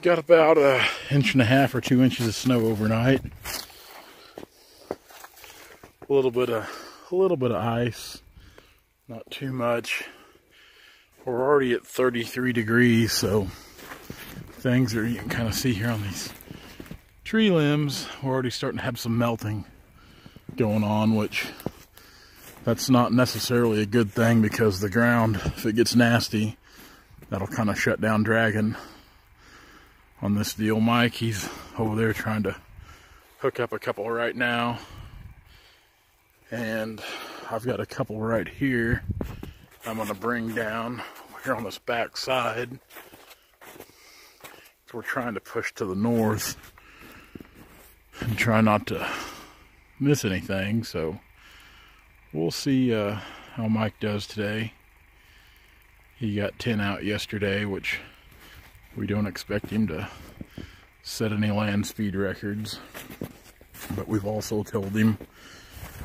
Got about an inch and a half or 2 inches of snow overnight. A little bit of ice, not too much. We're already at 33 degrees, so things are, you can kind of see here on these tree limbs, we're already starting to have some melting going on, which that's not necessarily a good thing, because the ground, if it gets nasty, that'll kind of shut down dragging on this deal. Mike, he's over there trying to hook up a couple right now, and I've got a couple right here I'm going to bring down here on this back side. So we're trying to push to the north and try not to miss anything, so we'll see how Mike does today. He got 10 out yesterday, which we don't expect him to set any land speed records, but we've also told him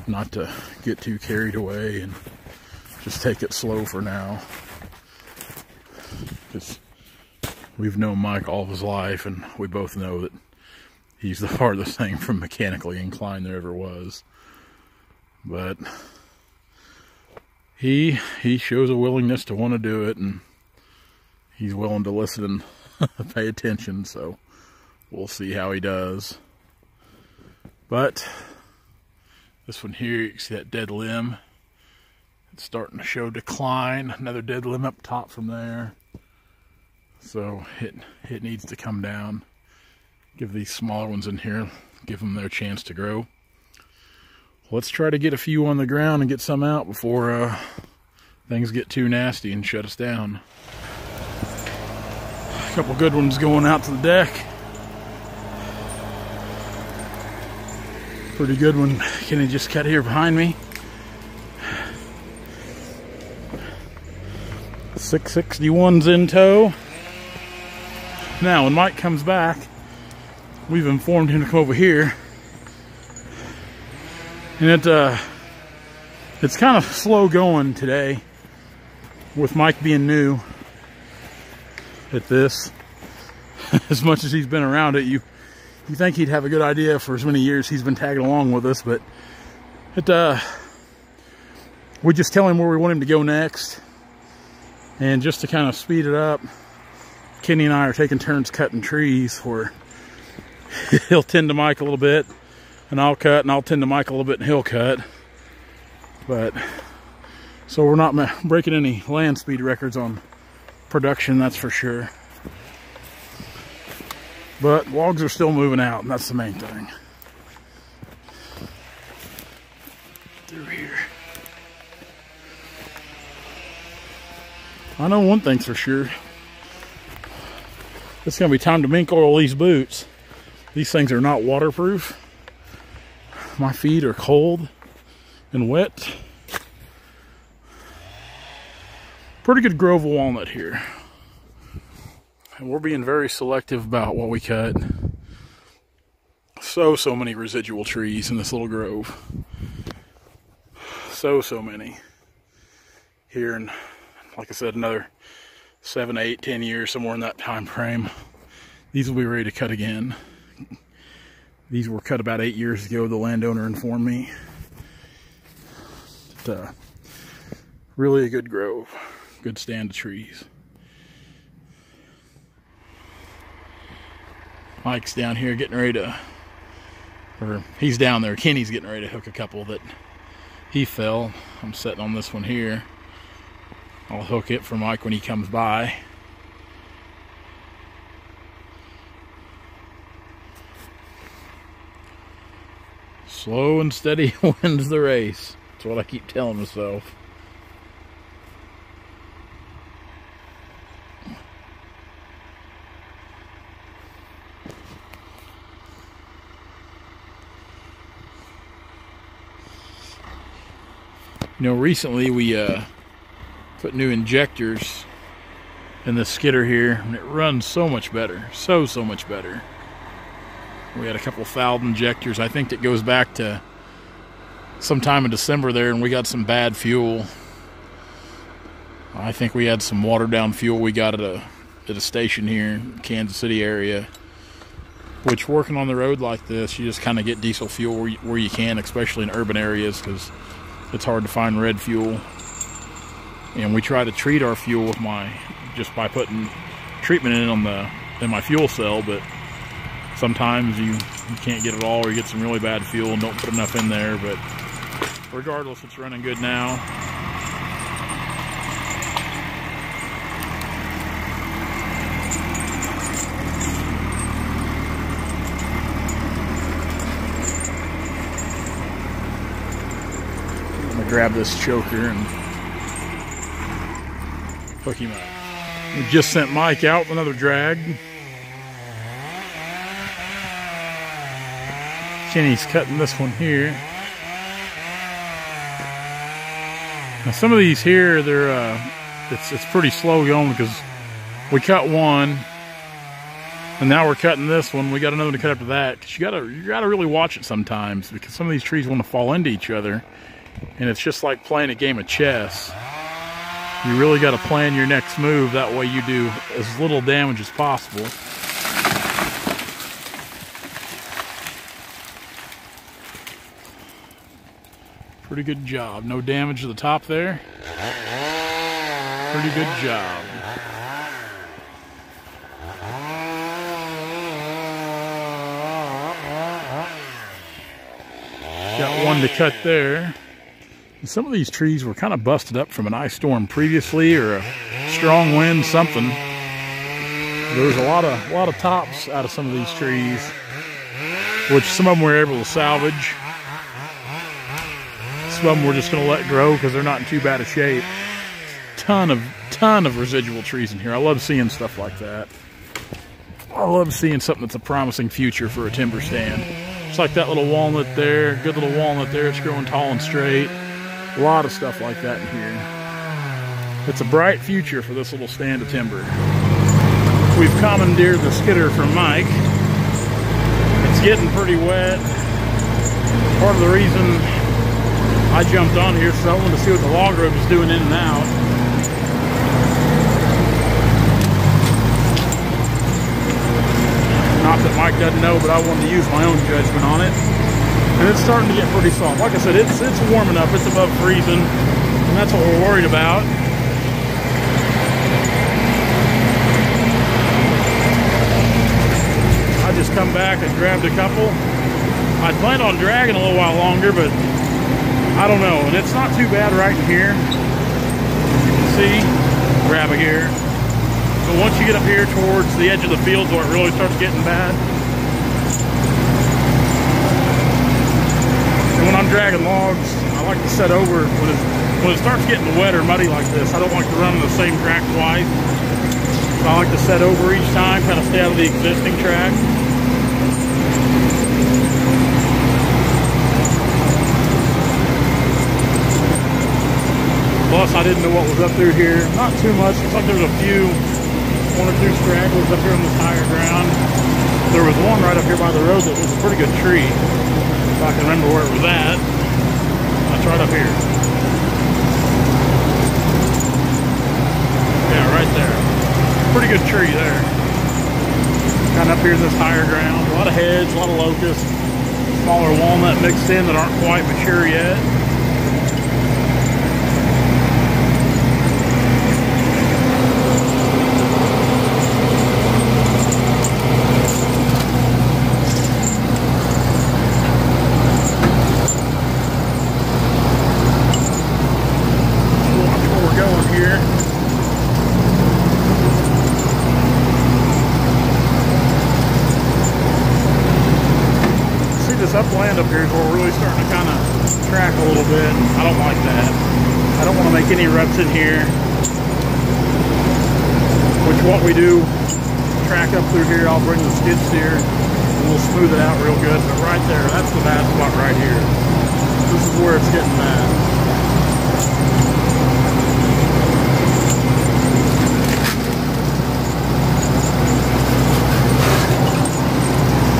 not to get too carried away and just take it slow for now, because we've known Mike all of his life, and we both know that he's the farthest thing from mechanically inclined there ever was. But he shows a willingness to want to do it, and he's willing to listen and pay attention, so we'll see how he does. But this one here, you can see that dead limb. It's starting to show decline. Another dead limb up top from there. So it needs to come down. Give these smaller ones in here, give them their chance to grow. Let's try to get a few on the ground and get some out before things get too nasty and shut us down. A couple good ones going out to the deck. Pretty good one. Kenny just cut here behind me. 661's in tow. Now, when Mike comes back, we've informed him to come over here. And it's kind of slow going today, with Mike being new at this. As much as he's been around it, you think he'd have a good idea for as many years he's been tagging along with us, but we just tell him where we want him to go next. And just to kind of speed it up, Kenny and I are taking turns cutting trees, where he'll tend to Mike a little bit and I'll cut, and I'll tend to Mike a little bit and he'll cut. But so we're not breaking any land speed records on production, that's for sure. But logs are still moving out, and that's the main thing. Through here. I know one thing's for sure. It's going to be time to mink oil these boots. These things are not waterproof. My feet are cold and wet. Pretty good Grove walnut here. And we're being very selective about what we cut. So many residual trees in this little grove. So many. Here in, like I said, another 7, 8, 10 years, somewhere in that time frame, these will be ready to cut again. These were cut about 8 years ago, the landowner informed me. But, really a good grove. Good stand of trees. Mike's down here getting ready to, or he's down there, Kenny's getting ready to hook a couple that he fell. I'm sitting on this one here. I'll hook it for Mike when he comes by. Slow and steady wins the race. That's what I keep telling myself. You know, recently we put new injectors in the skidder here, and it runs so much better. So much better. We had a couple fouled injectors. I think that goes back to sometime in December there, and we got some bad fuel. I think we had some watered down fuel we got at a at a station here in Kansas City area. Which, working on the road like this, you just kind of get diesel fuel where you can, especially in urban areas, because it's hard to find red fuel. And we try to treat our fuel with just by putting treatment in my fuel cell, but sometimes you can't get it all, or you get some really bad fuel and don't put enough in there. But regardless, it's running good now. I'm gonna grab this choker and hook him up. We just sent Mike out with another drag. Kenny's cutting this one here. Now some of these here, it's pretty slow going because we cut one, and now we're cutting this one. We got another one to cut after that. 'Cause you gotta really watch it sometimes, because some of these trees want to fall into each other, and it's just like playing a game of chess. You really got to plan your next move. That way you do as little damage as possible. Pretty good job. No damage to the top there. Pretty good job. Got one to cut there. Some of these trees were kind of busted up from an ice storm previously, or a strong wind, something. There was a lot of tops out of some of these trees, which some of them were able to salvage. Some of them we're just going to let grow because they're not in too bad a shape. Ton of residual trees in here. I love seeing stuff like that. I love seeing something that's a promising future for a timber stand. Just like that little walnut there, good little walnut there. It's growing tall and straight. A lot of stuff like that in here. It's a bright future for this little stand of timber. We've commandeered the skidder from Mike. It's getting pretty wet. Part of the reason I jumped on here is I wanted to see what the log road was doing in and out. Not that Mike doesn't know, but I wanted to use my own judgment on it. And it's starting to get pretty soft. Like I said, it's warming up. It's above freezing, and that's what we're worried about. I just come back and grabbed a couple. I planned on dragging a little while longer, but I don't know. And it's not too bad right in here. As you can see, grab it here. But once you get up here towards the edge of the field where it really starts getting bad, and when I'm dragging logs, I like to set over when it starts getting wet or muddy like this. I don't like to run on the same track twice. So I like to set over each time, kind of stay out of the existing track. Plus, I didn't know what was up through here. Not too much. Looks like there's one or two stragglers up here on this higher ground. There was one right up here by the road that was a pretty good tree. If I can remember where it was at. That's right up here. Yeah, right there. Pretty good tree there. Kind of up here in this higher ground. A lot of hedge, a lot of locust. Smaller walnut mixed in that aren't quite mature yet. Upland up here is where we're really starting to kind of track a little bit. I don't like that. I don't want to make any ruts in here. Which what we do, track up through here, I'll bring the skid steer and we'll smooth it out real good. But right there, that's the bad spot right here. This is where it's getting bad.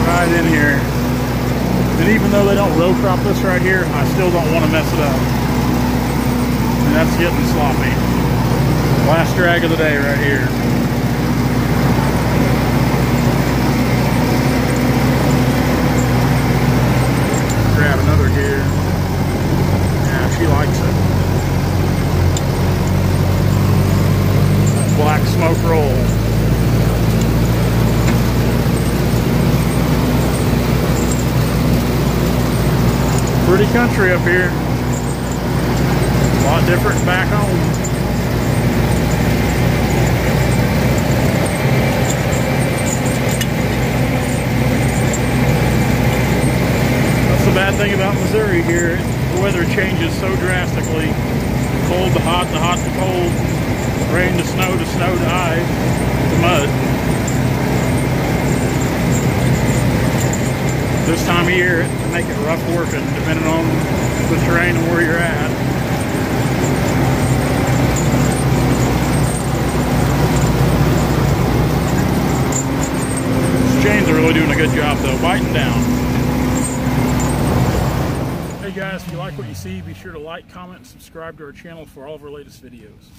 Right in here. And even though they don't row crop this right here, I still don't want to mess it up. And that's getting sloppy. Last drag of the day right here. Pretty country up here. A lot different than back home. That's the bad thing about Missouri here. The weather changes so drastically. Cold to hot to cold. Rain to snow to ice to mud. This time of year, it can make it rough working, depending on the terrain and where you're at. These chains are really doing a good job, though, biting down. Hey guys, if you like what you see, be sure to like, comment, and subscribe to our channel for all of our latest videos.